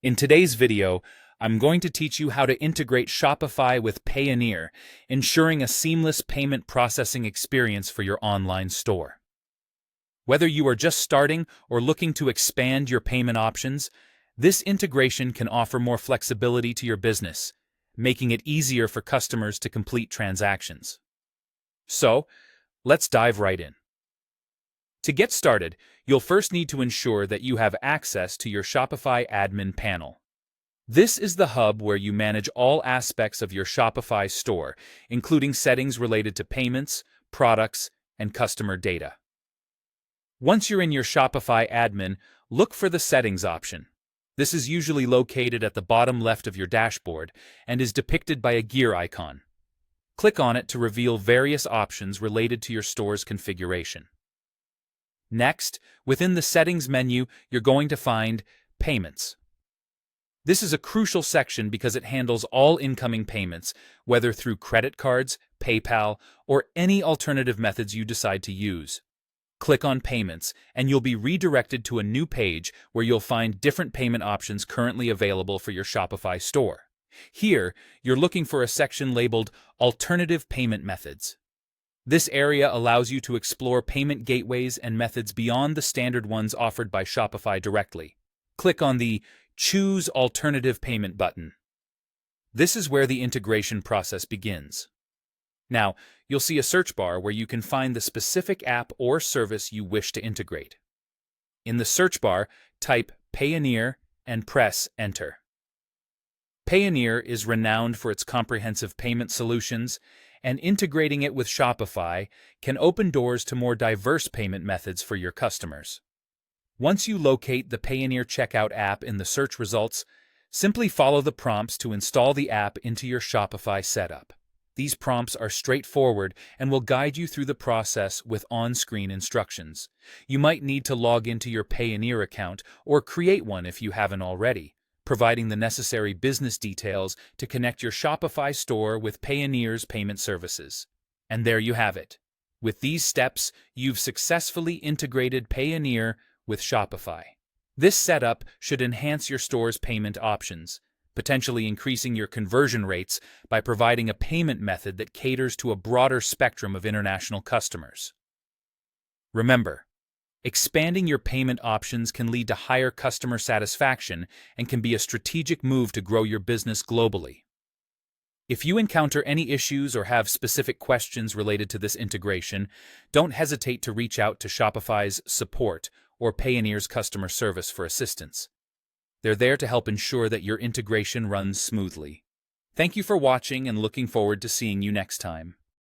In today's video, I'm going to teach you how to integrate Shopify with Payoneer, ensuring a seamless payment processing experience for your online store. Whether you are just starting or looking to expand your payment options, this integration can offer more flexibility to your business, making it easier for customers to complete transactions. So, let's dive right in. To get started, you'll first need to ensure that you have access to your Shopify admin panel. This is the hub where you manage all aspects of your Shopify store, including settings related to payments, products, and customer data. Once you're in your Shopify admin, look for the Settings option. This is usually located at the bottom left of your dashboard and is depicted by a gear icon. Click on it to reveal various options related to your store's configuration. Next, within the Settings menu, you're going to find Payments. This is a crucial section because it handles all incoming payments, whether through credit cards, PayPal, or any alternative methods you decide to use. Click on Payments, and you'll be redirected to a new page where you'll find different payment options currently available for your Shopify store. Here, you're looking for a section labeled Alternative Payment Methods. This area allows you to explore payment gateways and methods beyond the standard ones offered by Shopify directly. Click on the Choose Alternative Payment button. This is where the integration process begins. Now, you'll see a search bar where you can find the specific app or service you wish to integrate. In the search bar, type Payoneer and press Enter. Payoneer is renowned for its comprehensive payment solutions, and integrating it with Shopify can open doors to more diverse payment methods for your customers. Once you locate the Payoneer checkout app in the search results, simply follow the prompts to install the app into your Shopify setup. These prompts are straightforward and will guide you through the process with on-screen instructions. You might need to log into your Payoneer account or create one if you haven't already, providing the necessary business details to connect your Shopify store with Payoneer's payment services. And there you have it. With these steps, you've successfully integrated Payoneer with Shopify. This setup should enhance your store's payment options, potentially increasing your conversion rates by providing a payment method that caters to a broader spectrum of international customers. Remember, expanding your payment options can lead to higher customer satisfaction and can be a strategic move to grow your business globally. If you encounter any issues or have specific questions related to this integration, don't hesitate to reach out to Shopify's support or Payoneer's customer service for assistance. They're there to help ensure that your integration runs smoothly. Thank you for watching and looking forward to seeing you next time.